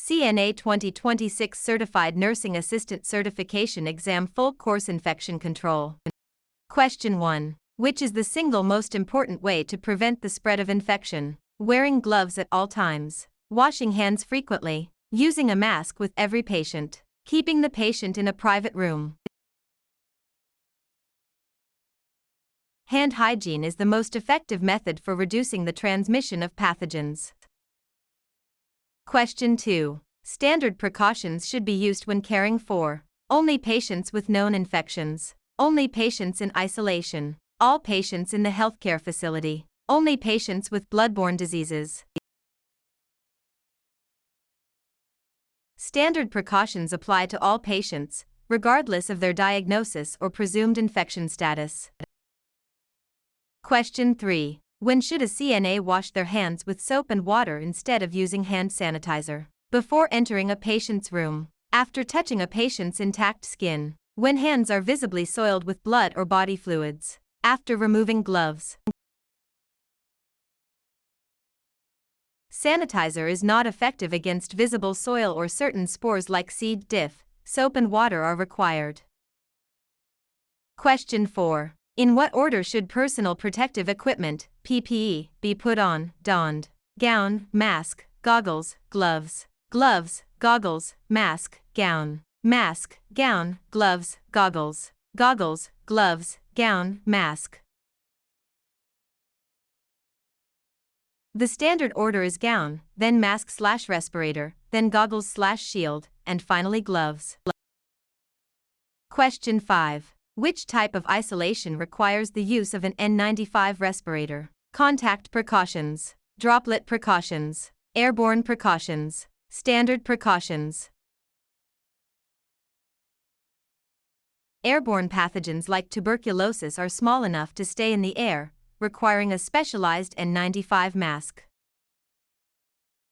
CNA 2026 Certified Nursing Assistant Certification Exam Full Course Infection Control. Question 1. Which is the single most important way to prevent the spread of infection? Wearing gloves at all times, washing hands frequently, using a mask with every patient, keeping the patient in a private room. Hand hygiene is the most effective method for reducing the transmission of pathogens. Question 2. Standard precautions should be used when caring for only patients with known infections, only patients in isolation, all patients in the healthcare facility, only patients with bloodborne diseases. Standard precautions apply to all patients, regardless of their diagnosis or presumed infection status. Question 3. When should a CNA wash their hands with soap and water instead of using hand sanitizer? Before entering a patient's room, after touching a patient's intact skin, when hands are visibly soiled with blood or body fluids, after removing gloves. Sanitizer is not effective against visible soil or certain spores like C. diff. Soap and water are required. Question 4. In what order should personal protective equipment, PPE, be put on, donned? Gown, mask, goggles, gloves. Gloves, goggles, mask, gown. Mask, gown, gloves, goggles. Goggles, gloves, gown, mask. The standard order is gown, then mask/respirator, then goggles/shield, and finally gloves. Question 5. Which type of isolation requires the use of an N95 respirator? Contact precautions, droplet precautions, airborne precautions, standard precautions. Airborne pathogens like tuberculosis are small enough to stay in the air, requiring a specialized N95 mask.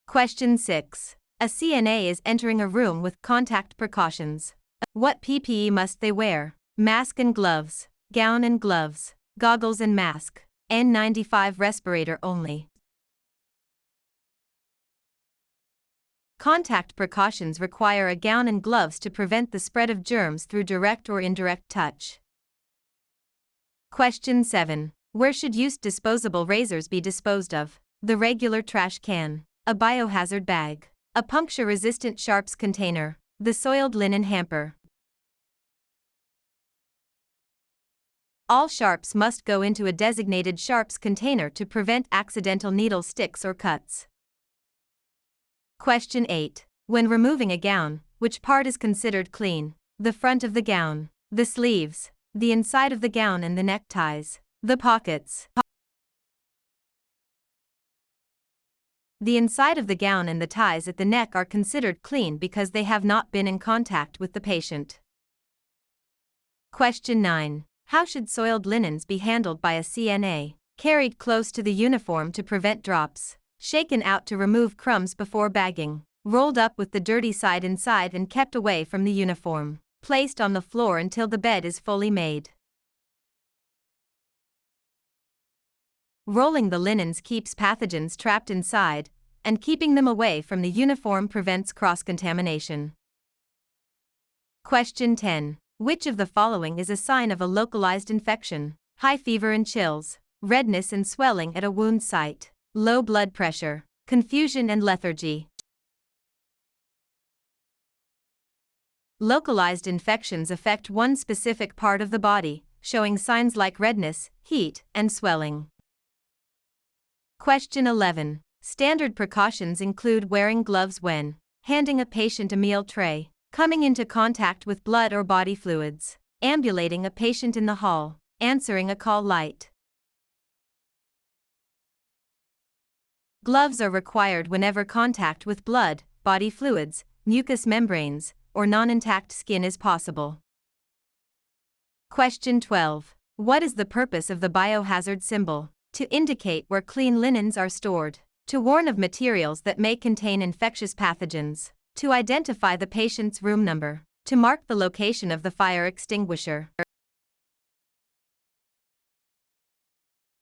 Question 6. A CNA is entering a room with contact precautions. What PPE must they wear? Mask and gloves, gown and gloves, goggles and mask, N95 respirator only. Contact precautions require a gown and gloves to prevent the spread of germs through direct or indirect touch. Question 7. Where should used disposable razors be disposed of? The regular trash can, a biohazard bag, a puncture-resistant sharps container, the soiled linen hamper. All sharps must go into a designated sharps container to prevent accidental needle sticks or cuts. Question 8. When removing a gown, which part is considered clean? The front of the gown, the sleeves, the inside of the gown and the neckties, the pockets. The inside of the gown and the ties at the neck are considered clean because they have not been in contact with the patient. Question 9. How should soiled linens be handled by a CNA? Carried close to the uniform to prevent drops, shaken out to remove crumbs before bagging, rolled up with the dirty side inside and kept away from the uniform, placed on the floor until the bed is fully made. Rolling the linens keeps pathogens trapped inside, and keeping them away from the uniform prevents cross-contamination. Question 10. Which of the following is a sign of a localized infection? High fever and chills, redness and swelling at a wound site, low blood pressure, confusion and lethargy. Localized infections affect one specific part of the body, showing signs like redness, heat, and swelling. Question 11. Standard precautions include wearing gloves when handing a patient a meal tray, coming into contact with blood or body fluids, ambulating a patient in the hall, answering a call light. Gloves are required whenever contact with blood, body fluids, mucous membranes, or non-intact skin is possible. Question 12. What is the purpose of the biohazard symbol? To indicate where clean linens are stored, to warn of materials that may contain infectious pathogens, to identify the patient's room number, to mark the location of the fire extinguisher.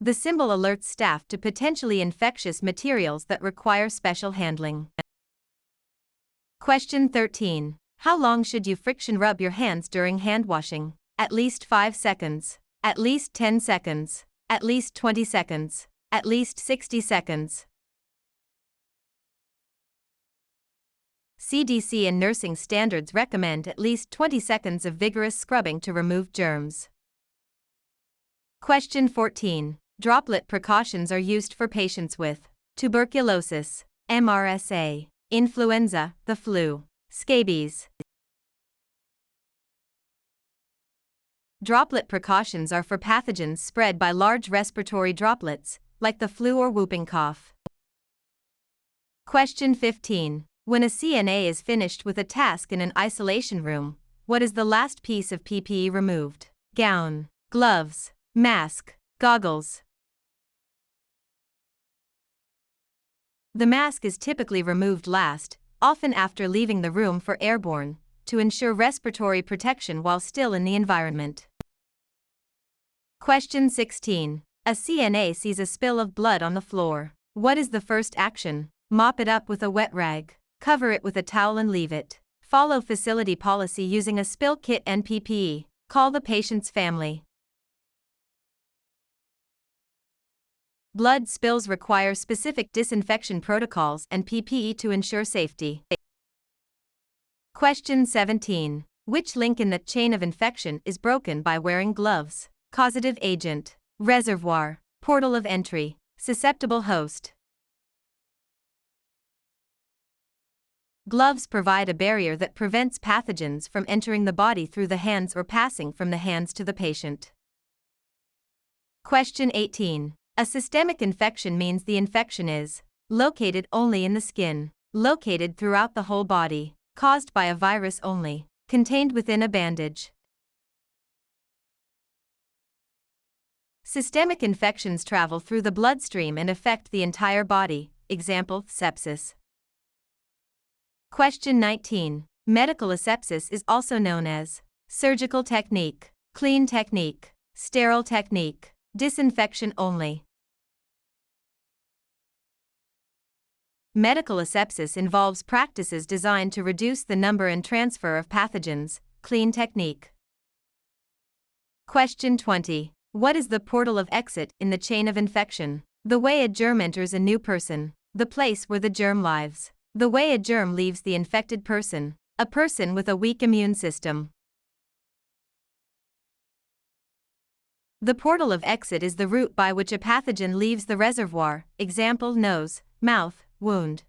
The symbol alerts staff to potentially infectious materials that require special handling. Question 13. How long should you friction rub your hands during hand washing? At least 5 seconds. At least 10 seconds. At least 20 seconds. At least 60 seconds. CDC and nursing standards recommend at least 20 seconds of vigorous scrubbing to remove germs. Question 14. Droplet precautions are used for patients with tuberculosis, MRSA, influenza, the flu, scabies. Droplet precautions are for pathogens spread by large respiratory droplets, like the flu or whooping cough. Question 15. When a CNA is finished with a task in an isolation room, what is the last piece of PPE removed? Gown, gloves, mask, goggles. The mask is typically removed last, often after leaving the room for airborne, to ensure respiratory protection while still in the environment. Question 16. A CNA sees a spill of blood on the floor. What is the first action? Mop it up with a wet rag. Cover it with a towel and leave it. Follow facility policy using a spill kit and PPE. Call the patient's family. Blood spills require specific disinfection protocols and PPE to ensure safety. Question 17. Which link in the chain of infection is broken by wearing gloves? Causative agent, reservoir, portal of entry, susceptible host. Gloves provide a barrier that prevents pathogens from entering the body through the hands or passing from the hands to the patient. Question 18. A systemic infection means the infection is located only in the skin, located throughout the whole body, caused by a virus only, contained within a bandage. Systemic infections travel through the bloodstream and affect the entire body, example, sepsis. Question 19. Medical asepsis is also known as surgical technique, clean technique, sterile technique, disinfection only. Medical asepsis involves practices designed to reduce the number and transfer of pathogens, clean technique. Question 20. What is the portal of exit in the chain of infection? The way a germ enters a new person, the place where the germ lives. The way a germ leaves the infected person, a person with a weak immune system. The portal of exit is the route by which a pathogen leaves the reservoir, example, nose, mouth, wound.